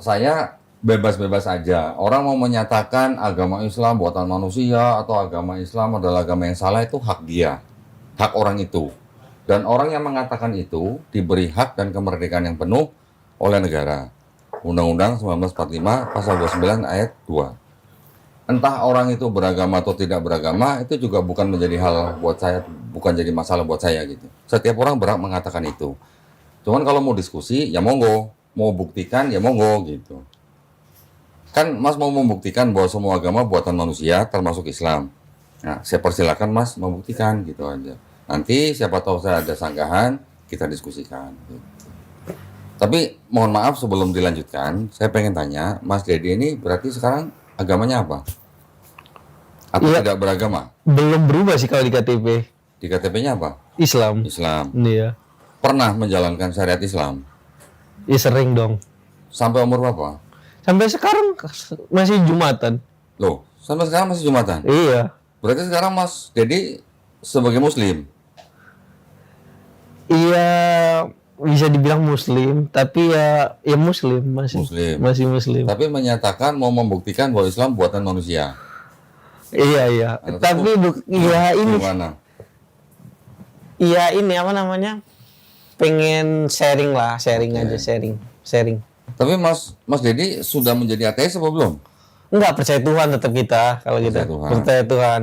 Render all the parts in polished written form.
Kalau saya bebas-bebas aja. Orang mau menyatakan agama Islam buatan manusia atau agama Islam adalah agama yang salah, itu hak dia. Hak orang itu. Dan orang yang mengatakan itu diberi hak dan kemerdekaan yang penuh oleh negara. Undang-Undang 1945 pasal 29 ayat 2. Entah orang itu beragama atau tidak beragama, itu juga bukan menjadi hal buat saya, bukan jadi masalah buat saya gitu. Setiap orang berhak mengatakan itu. Cuman kalau mau diskusi, ya monggo. Mau buktikan, ya monggo gitu. Kan Mas mau membuktikan bahwa semua agama buatan manusia, termasuk Islam. Nah, saya persilakan Mas membuktikan gitu aja. Nanti siapa tahu saya ada sanggahan, kita diskusikan. Gitu. Tapi mohon maaf sebelum dilanjutkan, saya pengen tanya, Mas Dedi ini berarti sekarang agamanya apa? Atau Iya. tidak beragama? Belum berubah sih kalau di KTP. Di KTP-nya apa? Islam. Islam. Iya. Pernah menjalankan syariat Islam? Ya sering dong. Sampai umur berapa? Sampai sekarang masih Jumatan. Loh, sampai sekarang masih Jumatan? Iya. Berarti sekarang Mas Dedi sebagai Muslim? Iya, bisa dibilang Muslim, tapi ya Muslim masih. Muslim. Masih Muslim. Tapi menyatakan mau membuktikan bahwa Islam buatan manusia. Iya. Tapi ya ini. Gimana? Iya ini apa namanya? Pengen sharing lah, sharing aja, sharing. Tapi Mas Dedi sudah menjadi ateis apa belum? Enggak, percaya Tuhan tetap kita kalau kita. Percaya Tuhan. Percaya Tuhan.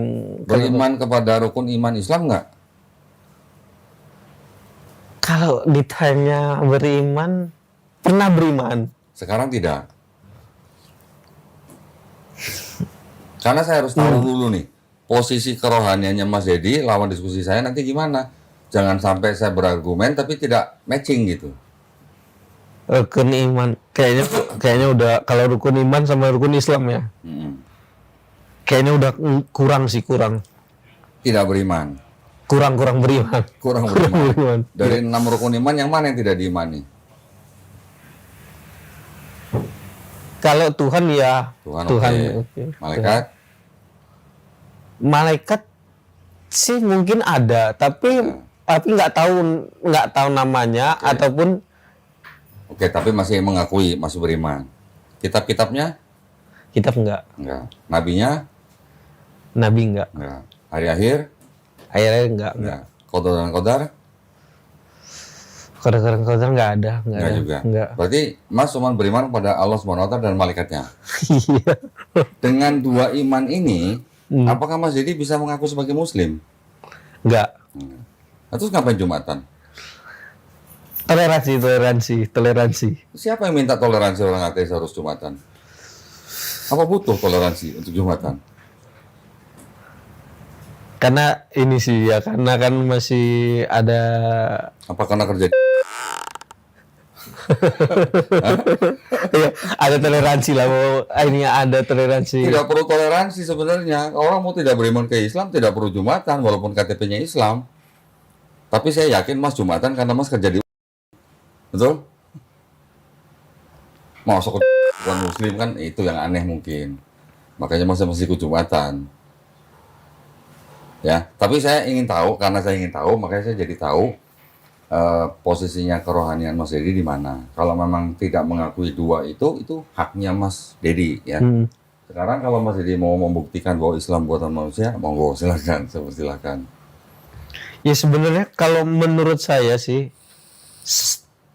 Beriman kepada rukun iman Islam nggak? Kalau ditanya beriman, pernah beriman. Sekarang tidak. Karena saya harus tahu dulu nih, posisi kerohaniannya Mas Dedi lawan diskusi saya nanti gimana. Jangan sampai saya berargumen tapi tidak matching gitu. Rukun iman, kayaknya udah, kalau rukun iman sama rukun Islam ya, kayaknya udah kurang. Tidak beriman. Kurang beriman. Kurang beriman. Dari 6 rukun iman yang mana yang tidak diimani? Kalau Tuhan ya Tuhan. Oke. Malaikat? Malaikat sih mungkin ada, tapi nggak tahu namanya. Ataupun Oke, tapi masih mengakui, masih beriman. Kitab-kitabnya? kitab enggak. Nabinya? Nabi enggak. Hari akhir? Akhirnya enggak. Qadar dan qadar? Kodar enggak ada. Enggak juga. Enggak. Berarti Mas cuma beriman kepada Allah SWT dan malaikatnya. Iya. Dengan 2 iman ini, apakah Mas Dedi bisa mengaku sebagai Muslim? Enggak. Terus ngapain Jumatan? Toleransi. Siapa yang minta toleransi orang ateis harus Jumatan? Apa butuh toleransi untuk Jumatan? Karena ini sih ya, karena kan masih ada. Apa karena kerja? Ya, ada toleransi lah, ini ada toleransi. Tidak perlu toleransi sebenarnya. Orang mau tidak beriman ke Islam tidak perlu Jumatan walaupun KTP-nya Islam. Tapi saya yakin Mas Jumatan karena Mas kerja di, betul? Masuk ke bukan Muslim kan itu yang aneh mungkin. Makanya Mas masih ikut Jumatan. Ya, tapi saya ingin tahu, karena saya ingin tahu makanya saya jadi tahu posisinya kerohanian Mas Dedi di mana. Kalau memang tidak mengakui 2 itu haknya Mas Dedi ya. Sekarang kalau Mas Dedi mau membuktikan bahwa Islam buatan manusia, monggo silakan. Ya sebenarnya kalau menurut saya sih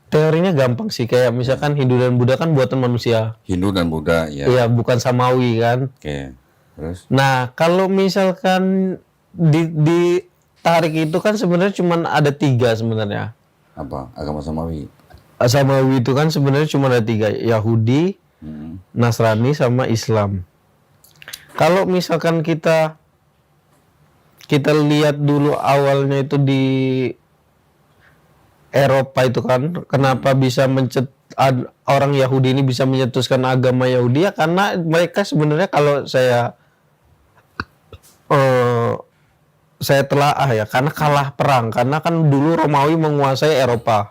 teorinya gampang sih, kayak misalkan Hindu dan Buddha kan buatan manusia. Hindu dan Buddha ya. Iya, bukan samawi kan. Oke. Terus? Nah, kalau misalkan ditarik itu kan sebenarnya cuma ada 3 sebenarnya. Apa? Agama Samawi. Samawi itu kan sebenarnya cuma ada 3, Yahudi, Nasrani sama Islam. Kalau misalkan kita lihat dulu awalnya itu di Eropa itu kan, kenapa bisa orang Yahudi ini bisa mencetuskan agama Yahudi ya karena mereka sebenarnya kalau saya telaah ya, karena kalah perang, karena kan dulu Romawi menguasai Eropa.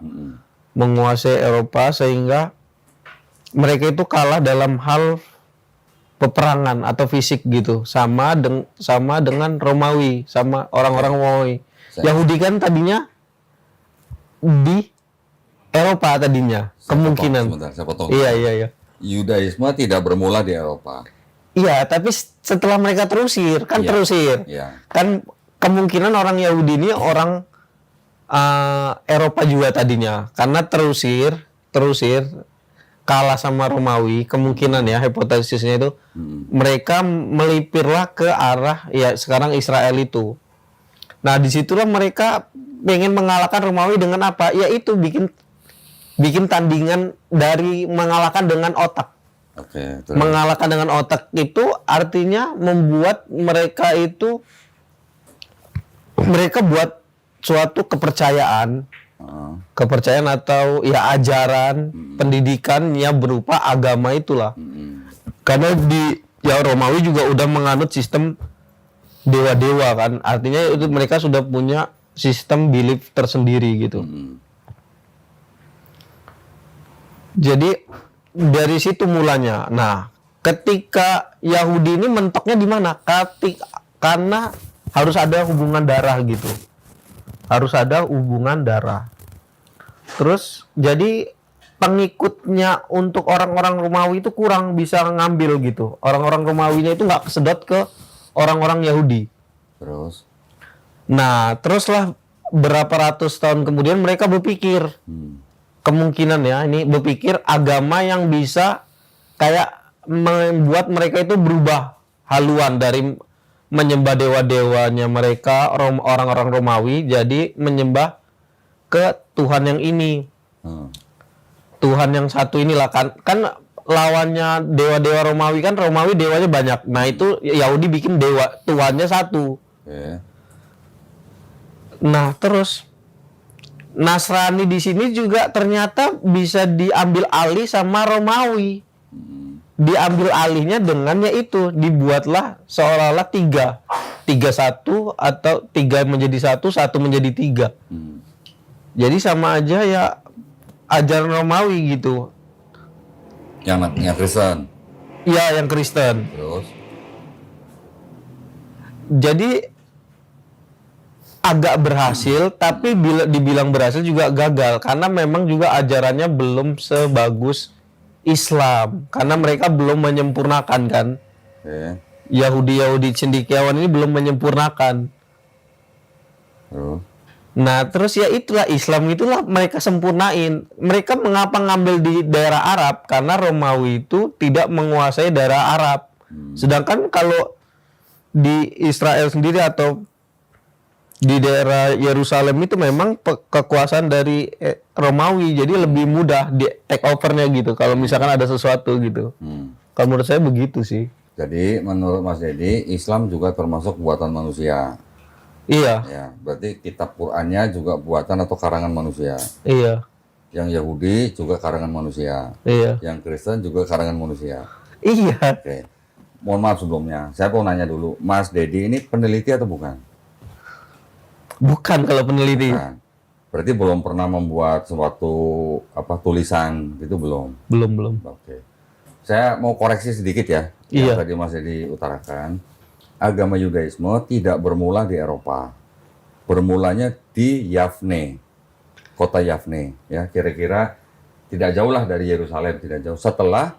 Sehingga mereka itu kalah dalam hal peperangan atau fisik gitu, sama dengan Romawi, sama orang-orang Romawi. Yahudi kan tadinya di Eropa tadinya, kemungkinan. Saya potong. Iya. Yudaisme tidak bermula di Eropa. Iya, tapi setelah mereka terusir, kan Iya. terusir. Ya. Kan kemungkinan orang Yahudi ini orang Eropa juga tadinya. Karena terusir, kalah sama Romawi, kemungkinan ya, hipotesisnya itu, mereka melipirlah ke arah, ya sekarang Israel itu. Nah, disitulah mereka pengen mengalahkan Romawi dengan apa? Yaitu bikin tandingan dari mengalahkan dengan otak. Oke. Terus. Mengalahkan dengan otak itu artinya membuat mereka buat suatu kepercayaan atau ya ajaran pendidikan yang berupa agama itulah. Karena di Romawi juga udah menganut sistem dewa-dewa kan, artinya itu mereka sudah punya sistem belief tersendiri gitu. Jadi dari situ mulanya. Nah, ketika Yahudi ini mentoknya di mana? Karena harus ada hubungan darah gitu. Harus ada hubungan darah. Terus jadi pengikutnya untuk orang-orang Romawi itu kurang bisa ngambil gitu. Orang-orang Romawinya itu nggak kesedot ke orang-orang Yahudi. Terus. Nah, teruslah berapa ratus tahun kemudian mereka berpikir, kemungkinan ya, ini berpikir agama yang bisa kayak membuat mereka itu berubah haluan dari menyembah dewa-dewanya mereka, orang-orang Romawi, jadi menyembah ke Tuhan yang ini. Tuhan yang satu inilah kan lawannya dewa-dewa Romawi kan, Romawi dewanya banyak. Nah, itu Yahudi bikin dewa Tuhannya satu. Nah, terus Nasrani di sini juga ternyata bisa diambil alih sama Romawi. Diambil alihnya dengan yaitu dibuatlah seolah-olah tiga satu atau tiga menjadi satu menjadi tiga. Jadi sama aja ya ajaran Romawi gitu. Yang Kristen. Ya, yang Kristen. Terus. Jadi agak berhasil, tapi bila dibilang berhasil juga gagal karena memang juga ajarannya belum sebagus Islam karena mereka belum menyempurnakan kan. Yahudi cendekiawan ini belum menyempurnakan. Nah, terus ya itulah Islam itulah mereka sempurnain. Mereka mengapa ngambil di daerah Arab? Karena Romawi itu tidak menguasai daerah Arab. Sedangkan kalau di Israel sendiri atau di daerah Yerusalem itu memang kekuasaan dari Romawi, jadi lebih mudah di take overnya gitu kalau misalkan ada sesuatu gitu. Kalau menurut saya begitu sih. Jadi menurut Mas Dedi, Islam juga termasuk buatan manusia. Iya. Ya, berarti kitab Qur'annya juga buatan atau karangan manusia. Iya. Yang Yahudi juga karangan manusia. Iya. Yang Kristen juga karangan manusia. Iya. Oke. Mohon maaf sebelumnya, saya mau nanya dulu, Mas Dedi ini peneliti atau bukan? Bukan kalau peneliti. Bukan. Berarti belum pernah membuat suatu tulisan gitu belum? Belum. Oke. Saya mau koreksi sedikit ya. Iya. Yang tadi Mas Dedi utarakan. Agama Yudaisme tidak bermula di Eropa. Bermulanya di Yafne. Kota Yafne. Ya, kira-kira tidak jauh lah dari Yerusalem, tidak jauh. Setelah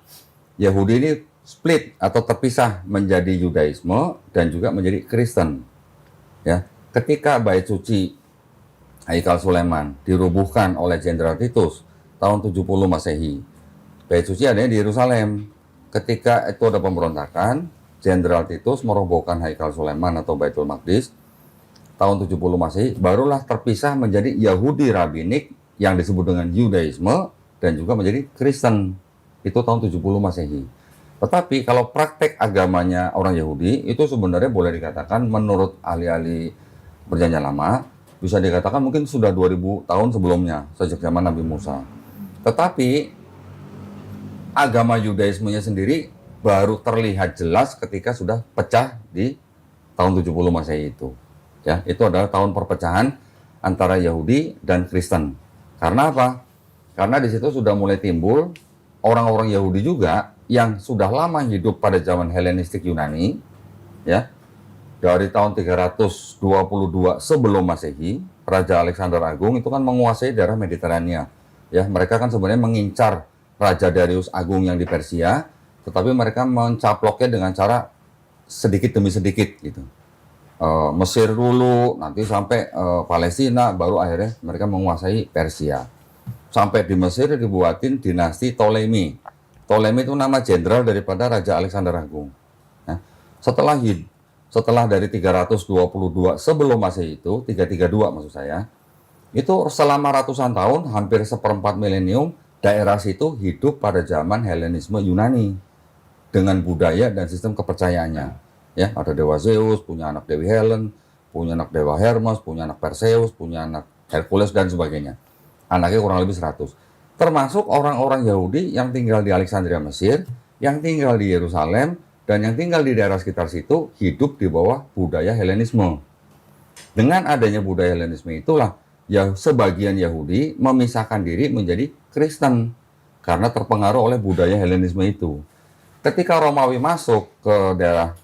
Yahudi ini split atau terpisah menjadi Yudaisme dan juga menjadi Kristen. Ya. Ketika Bait Suci Haikal Sulaiman dirubuhkan oleh Jenderal Titus tahun 70 Masehi. Bait Suci adanya di Yerusalem. Ketika itu ada pemberontakan, Jenderal Titus merobohkan Haikal Sulaiman atau Baitul Maqdis tahun 70 Masehi, barulah terpisah menjadi Yahudi Rabbinik yang disebut dengan Yudaisme dan juga menjadi Kristen. Itu tahun 70 Masehi. Tetapi kalau praktek agamanya orang Yahudi itu sebenarnya boleh dikatakan menurut ahli-ahli Perjanjian Lama bisa dikatakan mungkin sudah 2000 tahun sebelumnya, sejak zaman Nabi Musa. Tetapi agama Yudaismenya sendiri baru terlihat jelas ketika sudah pecah di tahun 70 Masehi itu. Ya, itu adalah tahun perpecahan antara Yahudi dan Kristen. Karena apa? Karena di situ sudah mulai timbul orang-orang Yahudi juga yang sudah lama hidup pada zaman Helenistik Yunani, ya. Dari tahun 322 sebelum Masehi, Raja Alexander Agung itu kan menguasai daerah Mediterania. Ya, mereka kan sebenarnya mengincar Raja Darius Agung yang di Persia, tetapi mereka mencaploknya dengan cara sedikit demi sedikit gitu. Mesir dulu, nanti sampai Palestina, baru akhirnya mereka menguasai Persia. Sampai di Mesir dibuatin dinasti Ptolemy. Ptolemy itu nama jenderal daripada Raja Alexander Agung. Nah, setelah dari 322 sebelum Masehi itu, 332 maksud saya, itu selama ratusan tahun, hampir seperempat milenium, daerah situ hidup pada zaman Helenisme Yunani dengan budaya dan sistem kepercayaannya. Ya, ada dewa Zeus, punya anak Dewi Helen, punya anak dewa Hermes, punya anak Perseus, punya anak Hercules dan sebagainya. Anaknya kurang lebih 100. Termasuk orang-orang Yahudi yang tinggal di Alexandria Mesir, yang tinggal di Yerusalem, dan yang tinggal di daerah sekitar situ hidup di bawah budaya Helenisme. Dengan adanya budaya Helenisme itulah ya sebagian Yahudi memisahkan diri menjadi Kristen karena terpengaruh oleh budaya Helenisme itu. Ketika Romawi masuk ke daerah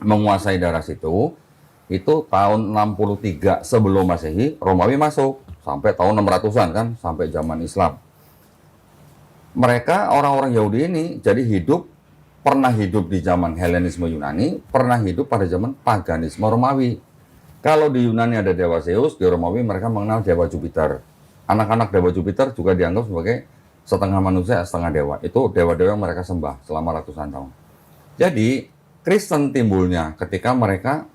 menguasai daerah situ, itu tahun 63 sebelum Masehi, Romawi masuk sampai tahun 600-an kan, sampai zaman Islam. Mereka orang-orang Yahudi ini jadi pernah hidup di zaman Helenisme Yunani, pernah hidup pada zaman paganisme Romawi. Kalau di Yunani ada dewa Zeus, di Romawi mereka mengenal dewa Jupiter. Anak-anak dewa Jupiter juga dianggap sebagai setengah manusia, setengah dewa. Itu dewa-dewa yang mereka sembah selama ratusan tahun. Jadi Kristen timbulnya ketika mereka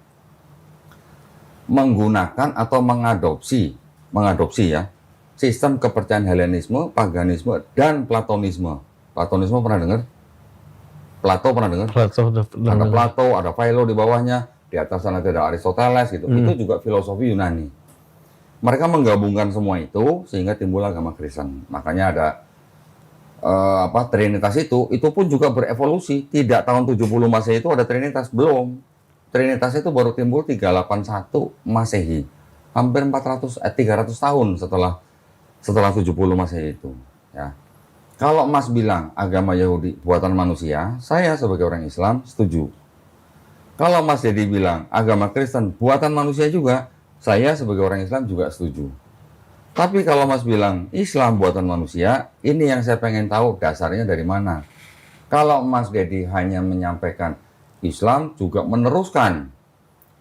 menggunakan atau mengadopsi ya sistem kepercayaan Helenisme, paganisme, dan Platonisme. Platonisme pernah dengar? Plato pernah dengar? Ada Plato, ada Philo di bawahnya, di atas sana ada Aristoteles gitu. Itu juga filosofi Yunani. Mereka menggabungkan semua itu sehingga timbul agama Kristen. Makanya ada Trinitas itu pun juga berevolusi. Tidak tahun 70 Masehi itu ada Trinitas, belum. Trinitas itu baru timbul 381 Masehi. Hampir 300 tahun setelah 70 Masehi itu, ya. Kalau Mas bilang agama Yahudi buatan manusia, saya sebagai orang Islam setuju. Kalau Mas Dedi bilang agama Kristen buatan manusia juga, saya sebagai orang Islam juga setuju. Tapi kalau Mas bilang Islam buatan manusia, ini yang saya pengen tahu dasarnya dari mana. Kalau Mas Dedi hanya menyampaikan Islam juga meneruskan,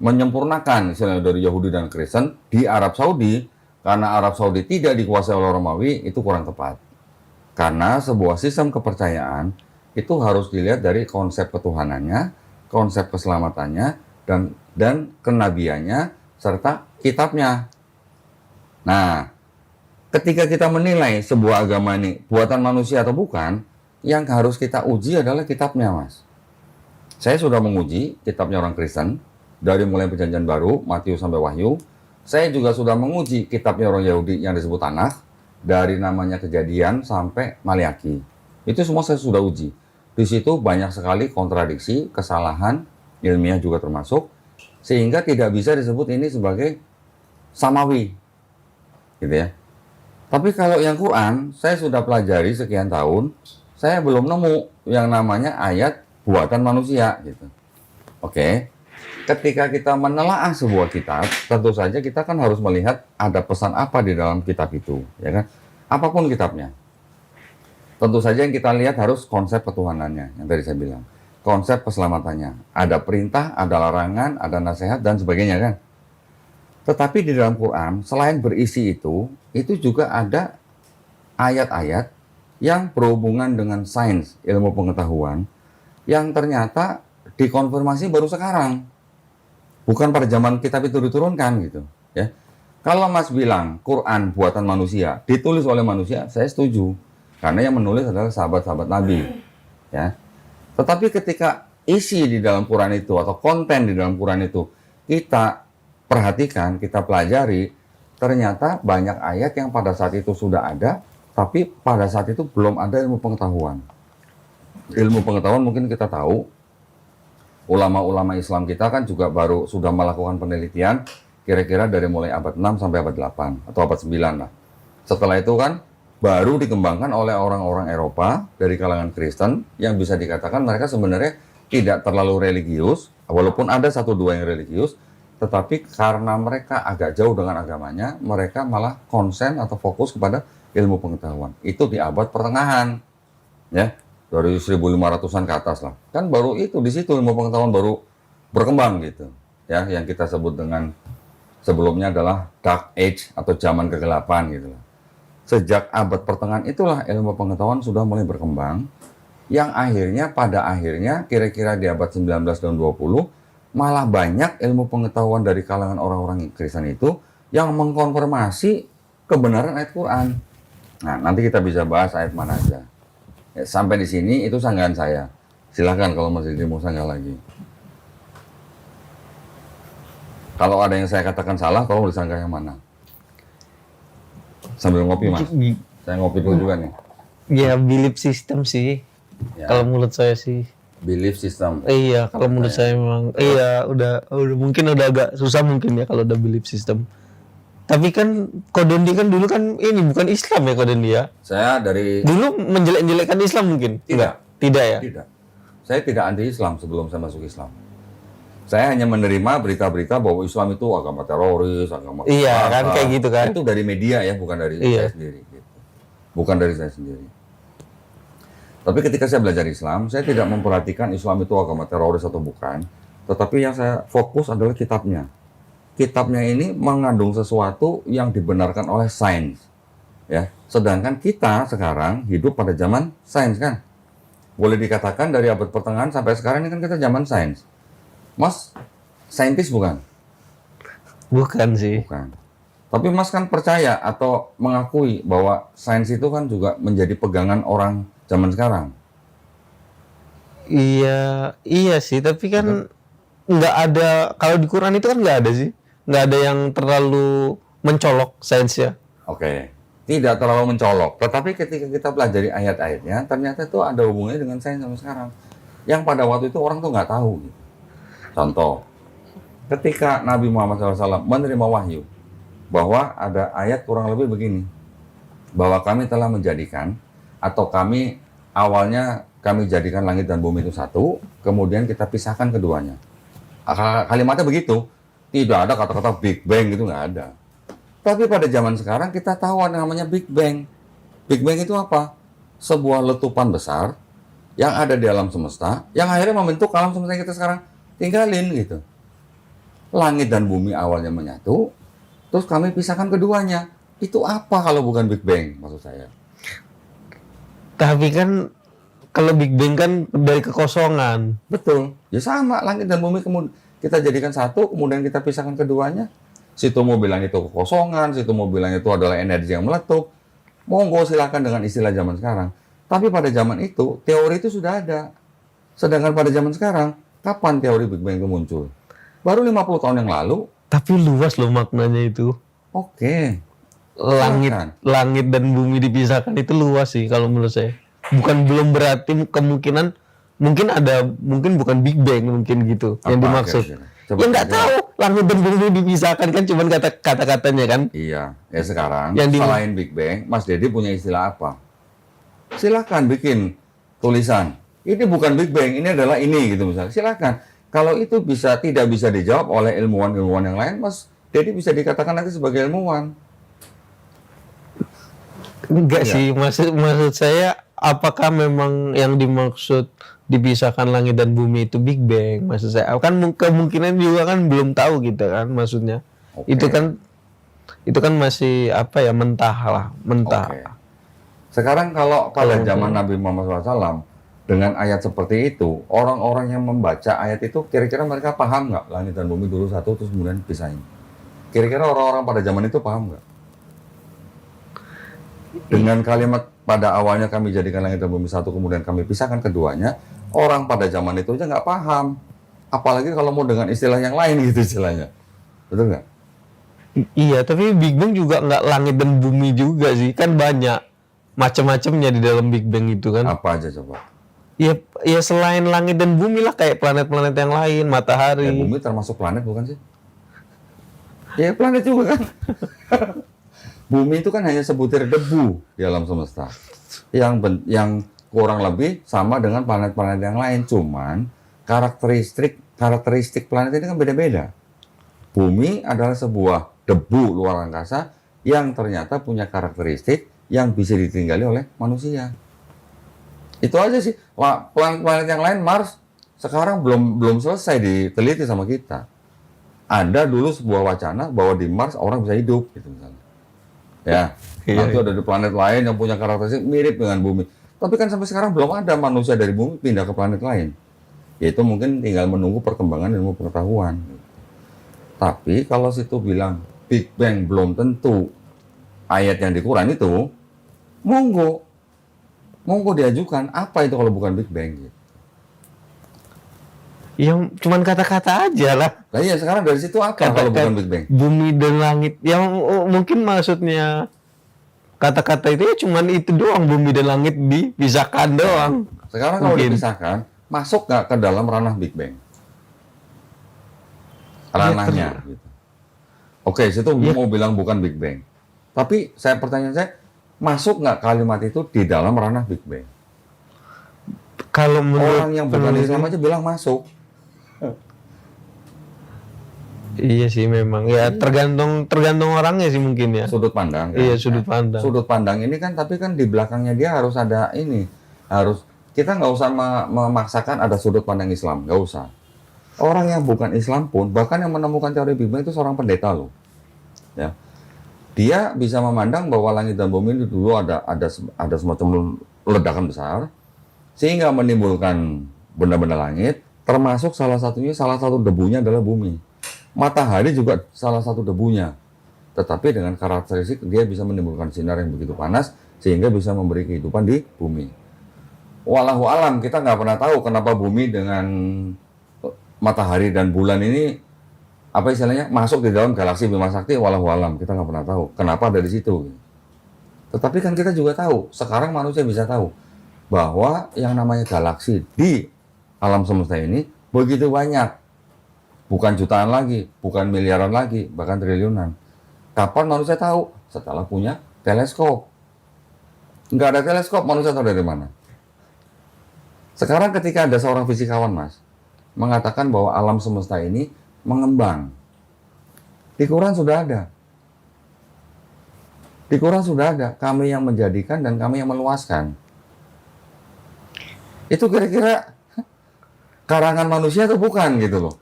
menyempurnakan misalnya dari Yahudi dan Kristen di Arab Saudi, karena Arab Saudi tidak dikuasai oleh Romawi, itu kurang tepat. Karena sebuah sistem kepercayaan itu harus dilihat dari konsep ketuhanannya, konsep keselamatannya, dan kenabiannya, serta kitabnya. Nah, ketika kita menilai sebuah agama ini buatan manusia atau bukan, yang harus kita uji adalah kitabnya, Mas. Saya sudah menguji kitabnya orang Kristen, dari mulai Perjanjian Baru, Matius sampai Wahyu. Saya juga sudah menguji kitabnya orang Yahudi yang disebut Tanakh, dari namanya Kejadian sampai Maliaki. Itu semua saya sudah uji. Di situ banyak sekali kontradiksi, kesalahan, ilmiah juga termasuk, sehingga tidak bisa disebut ini sebagai samawi. Gitu ya. Tapi kalau yang Quran, saya sudah pelajari sekian tahun, saya belum nemu yang namanya ayat buatan manusia gitu. Oke. Ketika kita menelaah sebuah kitab, tentu saja kita kan harus melihat ada pesan apa di dalam kitab itu, ya kan? Apapun kitabnya. Tentu saja yang kita lihat harus konsep ketuhanannya, yang tadi saya bilang. Konsep keselamatannya. Ada perintah, ada larangan, ada nasihat, dan sebagainya kan? Tetapi di dalam Quran, selain berisi itu juga ada ayat-ayat yang berhubungan dengan sains, ilmu pengetahuan, yang ternyata dikonfirmasi baru sekarang. Bukan pada zaman kitab itu diturunkan gitu. Ya. Kalau Mas bilang Quran buatan manusia, ditulis oleh manusia, saya setuju. Karena yang menulis adalah sahabat-sahabat Nabi. Ya. Tetapi ketika isi di dalam Quran itu atau konten di dalam Quran itu kita perhatikan, kita pelajari, ternyata banyak ayat yang pada saat itu sudah ada, tapi pada saat itu belum ada ilmu pengetahuan. Ilmu pengetahuan mungkin kita tahu, ulama-ulama Islam kita kan juga baru sudah melakukan penelitian kira-kira dari mulai abad 6 sampai abad 8 atau abad 9 lah. Setelah itu kan baru dikembangkan oleh orang-orang Eropa dari kalangan Kristen yang bisa dikatakan mereka sebenarnya tidak terlalu religius, walaupun ada satu dua yang religius, tetapi karena mereka agak jauh dengan agamanya, mereka malah konsen atau fokus kepada ilmu pengetahuan. Itu di abad pertengahan. Ya, dari 1500-an ke atas lah. Kan baru itu di situ ilmu pengetahuan baru berkembang gitu. Ya, yang kita sebut dengan sebelumnya adalah Dark Age atau zaman kegelapan gitu loh. Sejak abad pertengahan itulah ilmu pengetahuan sudah mulai berkembang, yang akhirnya pada akhirnya kira-kira di abad 19 dan 20 malah banyak ilmu pengetahuan dari kalangan orang-orang Kristen itu yang mengkonfirmasi kebenaran ayat Quran. Nah, nanti kita bisa bahas ayat mana aja. Ya, sampai di sini itu sanggahan saya. Silahkan kalau Mas Didi mau sanggah lagi. Kalau ada yang saya katakan salah, tolong disanggah yang mana? Sambil ngopi, Mas. Saya ngopi dulu juga nih. Ya belief system sih. Ya. Kalau menurut saya sih. Belief system. Iya, kalau menurut saya memang iya udah mungkin udah agak susah mungkin ya kalau udah belief system. Tapi kan Kodendi kan dulu kan ini bukan Islam ya Kodendi ya. Saya dari Dulu menjelek-jelekkan Islam mungkin? Tidak. Enggak? Tidak ya? Tidak. Saya tidak anti Islam sebelum saya masuk Islam. Saya hanya menerima berita-berita bahwa Islam itu agama teroris, agama Iya kan kayak gitu kan. Itu dari media ya, bukan dari Iya. saya sendiri. Gitu. Bukan dari saya sendiri. Tapi ketika saya belajar Islam, saya tidak memperhatikan Islam itu agama teroris atau bukan. Tetapi yang saya fokus adalah kitabnya. Kitabnya ini mengandung sesuatu yang dibenarkan oleh sains. Ya, sedangkan kita sekarang hidup pada zaman sains kan. Boleh dikatakan dari abad pertengahan sampai sekarang ini kan kita zaman sains. Mas, saintis bukan? Bukan sih. Bukan. Tapi Mas kan percaya atau mengakui bahwa sains itu kan juga menjadi pegangan orang zaman sekarang. Iya, iya sih, tapi kan nggak ada, kalau di Quran itu kan nggak ada sih. Nggak ada yang terlalu mencolok sainsnya. Oke. Tidak terlalu mencolok. Tetapi ketika kita pelajari ayat-ayatnya, ternyata itu ada hubungannya dengan sains sama sekarang. Yang pada waktu itu orang tuh nggak tahu. Gitu. Contoh, ketika Nabi Muhammad SAW menerima wahyu, bahwa ada ayat kurang lebih begini, bahwa kami telah menjadikan, atau kami awalnya kami jadikan langit dan bumi itu satu, kemudian kita pisahkan keduanya. Kalimatnya begitu, tidak ada kata-kata Big Bang gitu, nggak ada. Tapi pada zaman sekarang kita tahu ada namanya Big Bang. Big Bang itu apa? Sebuah letupan besar yang ada di alam semesta, yang akhirnya membentuk alam semesta yang kita sekarang tinggalin gitu. Langit dan bumi awalnya menyatu, terus kami pisahkan keduanya. Itu apa kalau bukan Big Bang maksud saya? Tapi kan kalau Big Bang kan dari kekosongan. Betul. Ya sama, langit dan bumi kemudian kita jadikan satu, kemudian kita pisahkan keduanya. Situ mau bilang itu kekosongan, situ mau bilang itu adalah energi yang meletup. Monggo silakan dengan istilah zaman sekarang. Tapi pada zaman itu, teori itu sudah ada. Sedangkan pada zaman sekarang, kapan teori Big Bang itu muncul? Baru 50 tahun yang lalu. Tapi luas loh maknanya itu. Oke. Langit, Silakan. langit dan bumi dipisahkan itu luas sih kalau menurut saya. Bukan belum berarti kemungkinan mungkin ada, mungkin bukan Big Bang mungkin gitu yang Apa dimaksud. kira-kira? Coba Ya nggak jawab. tahu langit dan bumi dipisahkan kan cuman kata-katanya kan. Iya, ya sekarang Yang selain Big Bang, Mas Dedi punya istilah apa? Silakan bikin tulisan. Ini bukan Big Bang, ini adalah ini gitu misalnya. Silakan. Kalau itu tidak bisa dijawab oleh ilmuwan-ilmuwan yang lain, Mas Dedi bisa dikatakan nanti sebagai ilmuwan. Enggak Iya. sih, maksud saya apakah memang yang dimaksud dipisahkan langit dan bumi itu Big Bang? Maksud saya kan kemungkinan juga kan belum tahu kita kan maksudnya. Oke. Itu kan masih apa ya, mentah lah, mentah. Oke. Sekarang kalau pada zaman Nabi Muhammad SAW dengan ayat seperti itu, orang-orang yang membaca ayat itu kira-kira mereka paham nggak langit dan bumi dulu satu terus kemudian pisahin? Kira-kira orang-orang pada zaman itu paham nggak? Dengan kalimat pada awalnya kami jadikan langit dan bumi satu kemudian kami pisahkan keduanya, orang pada zaman itu aja nggak paham. Apalagi kalau mau dengan istilah yang lain gitu istilahnya. Betul nggak? Iya, tapi Big Bang juga nggak langit dan bumi juga sih, kan banyak macam-macamnya di dalam Big Bang itu kan. Apa aja coba? Ya, ya selain langit dan bumi lah kayak planet-planet yang lain, matahari. Ya, bumi termasuk planet bukan sih? Ya planet juga kan. Bumi itu kan hanya sebutir debu di alam semesta. Yang kurang lebih sama dengan planet-planet yang lain, cuman karakteristik planet ini kan beda-beda. Bumi adalah sebuah debu luar angkasa yang ternyata punya karakteristik yang bisa ditinggali oleh manusia. Itu aja sih. Wah, planet-planet yang lain, Mars sekarang belum selesai diteliti sama kita. Ada dulu sebuah wacana bahwa di Mars orang bisa hidup gitu misalnya. Ya, Iya, nanti iya. ada di planet lain yang punya karakteristik mirip dengan bumi. Tapi kan sampai sekarang belum ada manusia dari bumi pindah ke planet lain. Yaitu mungkin tinggal menunggu perkembangan ilmu pengetahuan. Tapi kalau situ bilang Big Bang belum tentu ayat yang di Quran itu, monggo. Monggo diajukan. Apa itu kalau bukan Big Bang? Gitu. Yang cuman kata-kata aja lah. Nah iya sekarang dari situ apa kalau bukan Big Bang? Bumi dan langit. Yang mungkin maksudnya kata-kata itu ya cuman itu doang, bumi dan langit dipisahkan doang. Sekarang kalau Mungkin. dipisahkan, masuk nggak ke dalam ranah Big Bang? Ranahnya. Gitu. Oke, situ mau bilang bukan Big Bang. Tapi pertanyaan saya, masuk nggak kalimat itu di dalam ranah Big Bang? Kalau menurut Orang yang bukan Islam aja bilang masuk. iya sih memang ya tergantung orangnya sih mungkin ya. Sudut pandang. Kan? Iya, sudut pandang. Sudut pandang ini kan, tapi kan di belakangnya dia harus ada ini. Harus, kita nggak usah memaksakan ada sudut pandang Islam, nggak usah. Orang yang bukan Islam pun, bahkan yang menemukan teori Big Bang itu seorang pendeta loh. Ya. Dia bisa memandang bahwa langit dan bumi itu dulu ada semacam ledakan besar, sehingga menimbulkan benda-benda langit, termasuk salah satu debunya adalah bumi. Matahari juga salah satu debunya. Tetapi dengan karakteristik dia bisa menimbulkan sinar yang begitu panas sehingga bisa memberi kehidupan di bumi. Wallahu alam, kita nggak pernah tahu kenapa bumi dengan matahari dan bulan ini apa istilahnya masuk di dalam galaksi Bima Sakti. Wallahu alam, kita nggak pernah tahu kenapa ada di situ. Tetapi kan kita juga tahu, sekarang manusia bisa tahu bahwa yang namanya galaksi di alam semesta ini begitu banyak. Bukan jutaan lagi, bukan miliaran lagi, bahkan triliunan. Kapan manusia tahu? Setelah punya teleskop. Nggak ada teleskop, manusia tahu dari mana? Sekarang ketika ada seorang fisikawan, Mas, mengatakan bahwa alam semesta ini mengembang. Di Quran sudah ada. Di Quran sudah ada, kami yang menjadikan dan kami yang meluaskan. Itu kira-kira karangan manusia atau bukan gitu loh.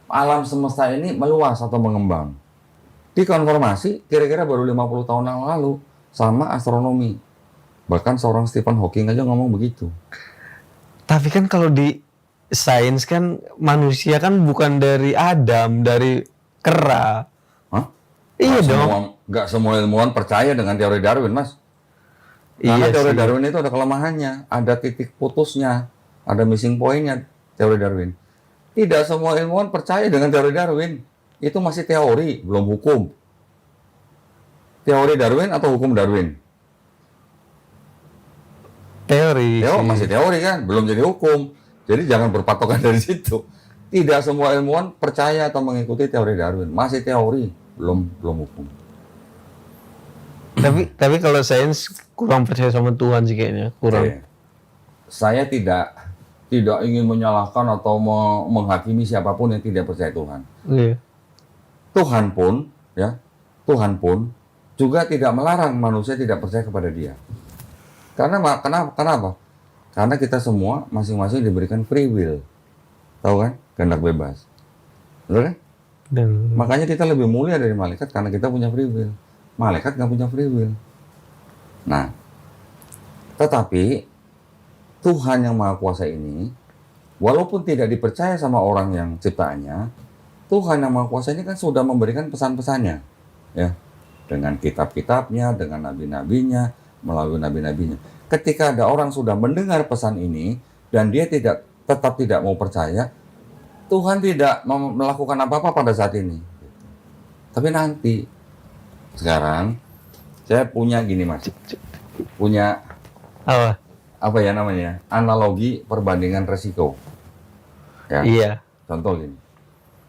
Alam semesta ini meluas atau mengembang. Dikonfirmasi kira-kira baru 50 tahun yang lalu sama astronomi. Bahkan seorang Stephen Hawking aja ngomong begitu. Tapi kan kalau di sains kan manusia kan bukan dari Adam, dari kera. Hah? Iya dong. Nggak semua ilmuwan percaya dengan teori Darwin, Mas. Karena Iya teori sih. Darwin itu ada kelemahannya, ada titik putusnya, ada missing point-nya teori Darwin. Tidak semua ilmuwan percaya dengan teori Darwin. Itu masih teori, belum hukum. Teori Darwin atau hukum Darwin? Teori. Masih teori kan, belum jadi hukum. Jadi jangan berpatokan dari situ. Tidak semua ilmuwan percaya atau mengikuti teori Darwin. Masih teori, belum hukum. Tapi kalau sains kurang percaya sama Tuhan sih kayaknya, kurang. Oke. Saya tidak ingin menyalahkan atau menghakimi siapapun yang tidak percaya Tuhan. Iya. Tuhan pun juga tidak melarang manusia tidak percaya kepada Dia. Kenapa? Karena kita semua masing-masing diberikan free will. Tahu kan? Kehendak bebas. Betul kan? Dan Makanya kita lebih mulia dari malaikat karena kita punya free will. Malaikat nggak punya free will. Nah, tetapi Tuhan yang Maha Kuasa ini, walaupun tidak dipercaya sama orang yang ciptaannya, Tuhan yang Maha Kuasa ini kan sudah memberikan pesan-pesannya, ya, dengan kitab-kitabnya, dengan nabi-nabinya, melalui nabi-nabinya. Ketika ada orang sudah mendengar pesan ini dan dia tetap tidak mau percaya, Tuhan tidak melakukan apa-apa pada saat ini. Tapi nanti, sekarang saya punya gini, Mas, punya apa ya namanya, analogi perbandingan resiko. Ya. Iya. Contoh gini,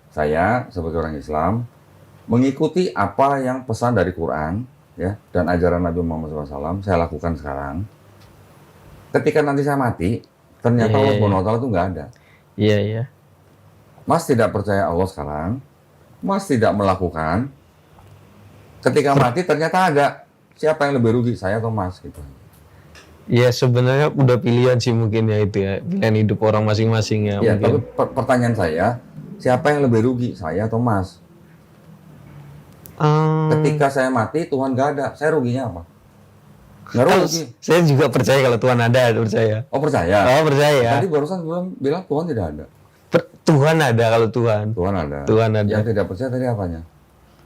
saya sebagai orang Islam mengikuti apa yang pesan dari Quran, ya, dan ajaran Nabi Muhammad SAW saya lakukan sekarang. Ketika nanti saya mati, ternyata Allah Subhanahu Wa Taala itu nggak ada. Iya, iya. Mas tidak percaya Allah sekarang, Mas tidak melakukan. Ketika mati ternyata ada. Siapa yang lebih rugi, saya atau Mas gitu. Ya sebenarnya udah pilihan sih mungkin ya itu ya, pilihan hidup orang masing-masing ya Ya, tapi mungkin. pertanyaan saya, siapa yang lebih rugi, saya atau Mas? Hmm, Ketika saya mati, Tuhan nggak ada, saya ruginya apa? Nggak kalau rugi. saya juga percaya kalau Tuhan ada percaya. Oh, percaya? Oh percaya. Tadi barusan belum bilang Tuhan tidak ada. Tuhan ada kalau Tuhan. Tuhan ada. Tuhan ada. Yang tidak percaya tadi apanya?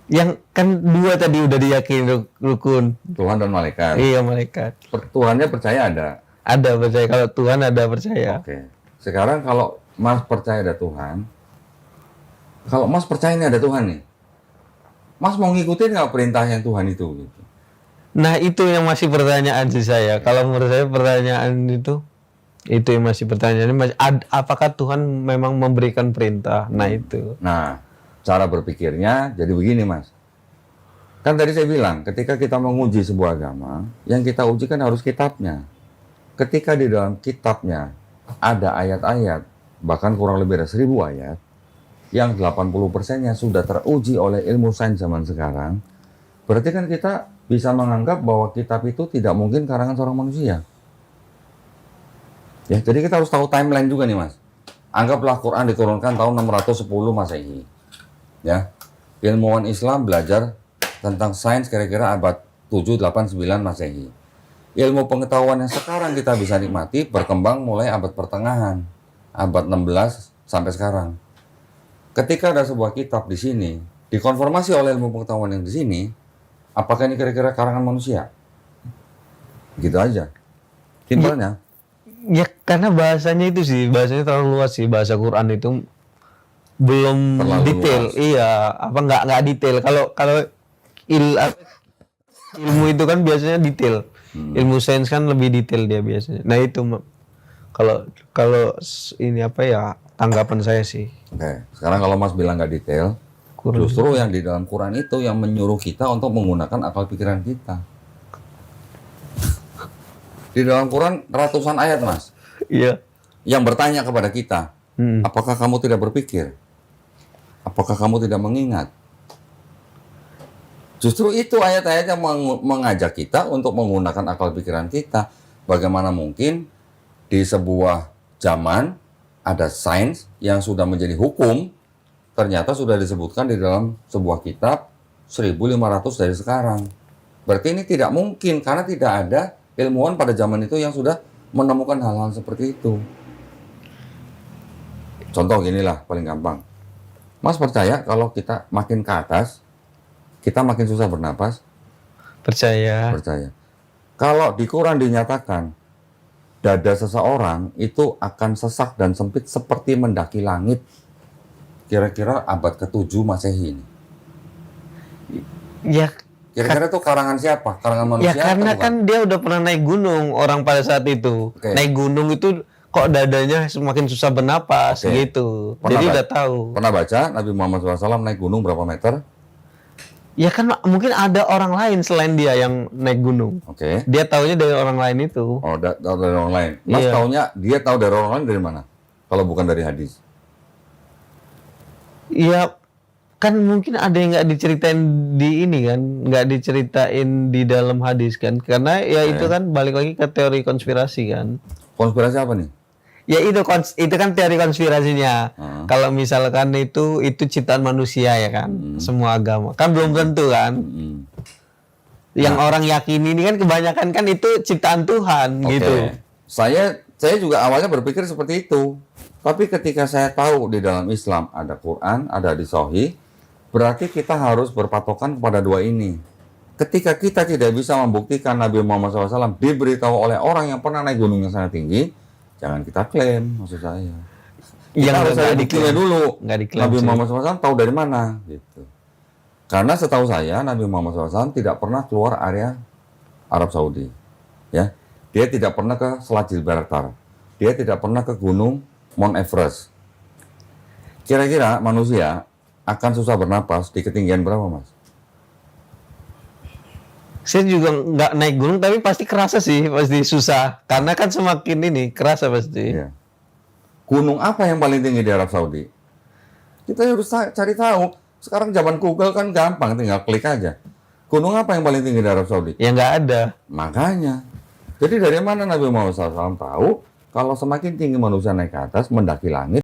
Yang kan dua tadi udah diyakini rukun. Tuhan dan malaikat. Iya malaikat. Tuhannya percaya ada. Ada percaya kalau Tuhan ada percaya. Oke. Sekarang kalau Mas percaya ada Tuhan, kalau Mas percaya ini ada Tuhan nih, Mas mau ngikutin nggak perintah yang Tuhan itu? Gitu. Nah itu yang masih pertanyaan sih saya. Kalau menurut saya pertanyaan itu yang masih pertanyaan masih apakah Tuhan memang memberikan perintah? Nah itu. Nah, cara berpikirnya jadi begini, Mas. Kan tadi saya bilang, ketika kita menguji sebuah agama, yang kita uji kan harus kitabnya. Ketika di dalam kitabnya ada ayat-ayat, bahkan kurang lebih ada 1000 ayat, yang 80%-nya sudah teruji oleh ilmu sains zaman sekarang, berarti kan kita bisa menganggap bahwa kitab itu tidak mungkin karangan seorang manusia. Ya, jadi kita harus tahu timeline juga nih, Mas. Anggaplah Quran diturunkan tahun 610 Masehi. Ya. Ilmuwan Islam belajar tentang sains kira-kira abad 7, 8, 9 Masehi. Ilmu pengetahuan yang sekarang kita bisa nikmati berkembang mulai abad pertengahan, abad 16 sampai sekarang. Ketika ada sebuah kitab di sini, dikonfirmasi oleh ilmu pengetahuan yang di sini, apakah ini kira-kira karangan manusia? Gitu aja. Simpelnya. Ya karena bahasanya itu sih, bahasanya terlalu luas sih, bahasa Quran itu belum Terlalu detail. luas. Iya, apa nggak detail. Kalau kalau ilmu itu kan biasanya detail. Ilmu sains kan lebih detail dia biasanya. Nah itu kalau kalau ini apa ya tanggapan saya sih Oke, sekarang kalau Mas bilang nggak detail, kurang. justru yang di dalam Quran itu yang menyuruh kita untuk menggunakan akal pikiran kita. Di dalam Quran ratusan ayat, Mas, Iya. yang bertanya kepada kita, apakah kamu tidak berpikir? Apakah kamu tidak mengingat? Justru itu ayat-ayat yang mengajak kita untuk menggunakan akal pikiran kita. Bagaimana mungkin di sebuah zaman ada sains yang sudah menjadi hukum, ternyata sudah disebutkan di dalam sebuah kitab 1500 dari sekarang. Berarti ini tidak mungkin karena tidak ada ilmuwan pada zaman itu yang sudah menemukan hal-hal seperti itu. Contoh ginilah paling gampang. Mas percaya kalau kita makin ke atas, kita makin susah bernapas? Percaya. Percaya. Kalau di Quran dinyatakan dada seseorang itu akan sesak dan sempit seperti mendaki langit. Kira-kira abad ke-7 Masehi ini. Ya Kira-kira itu karangan siapa? Karangan manusia? ya karena atau bukan? kan dia udah pernah naik gunung orang pada saat itu. Oke. Naik gunung itu kok dadanya semakin susah bernapas Oke. gitu. Pernah Jadi ba- udah tahu. Pernah baca Nabi Muhammad SAW naik gunung berapa meter? Ya kan mungkin ada orang lain selain dia yang naik gunung. Oke. Dia taunya dari orang lain itu. Oh, tahu dari orang lain. Mas Iya. taunya dia tahu dari orang lain dari mana? Kalau bukan dari hadis. Iya kan mungkin ada yang nggak diceritain di ini kan, nggak diceritain di dalam hadis kan, karena ya itu kan balik lagi ke teori konspirasi kan. Konspirasi apa nih? Ya itu itu kan teori konspirasinya. Kalau misalkan itu ciptaan manusia ya kan, semua agama kan belum tentu kan. Hmm. Yang orang yakini ini kan kebanyakan kan itu ciptaan Tuhan Oke. gitu. Saya juga awalnya berpikir seperti itu. Tapi ketika saya tahu di dalam Islam ada Quran, ada hadis sahih, berarti kita harus berpatokan kepada dua ini. Ketika kita tidak bisa membuktikan Nabi Muhammad SAW diberitahu oleh orang yang pernah naik gunung yang sangat tinggi, jangan kita klaim, maksud saya. Kita Yang harus nggak ada buktinya dulu. Nggak diklaim Nabi sih. Muhammad SAW tahu dari mana, gitu. Karena setahu saya Nabi Muhammad SAW tidak pernah keluar area Arab Saudi, ya. Dia tidak pernah ke Selat Gibraltar. Dia tidak pernah ke gunung Mount Everest. Kira-kira manusia akan susah bernapas di ketinggian berapa, Mas? Saya juga nggak naik gunung tapi pasti kerasa sih, pasti susah. Karena kan semakin ini kerasa pasti. Iya. Gunung apa yang paling tinggi di Arab Saudi? Kita harus cari tahu. Sekarang zaman Google kan gampang, tinggal klik aja. Gunung apa yang paling tinggi di Arab Saudi? Ya nggak ada. Makanya, Jadi dari mana Nabi Muhammad SAW tahu kalau semakin tinggi manusia naik ke atas, mendaki langit,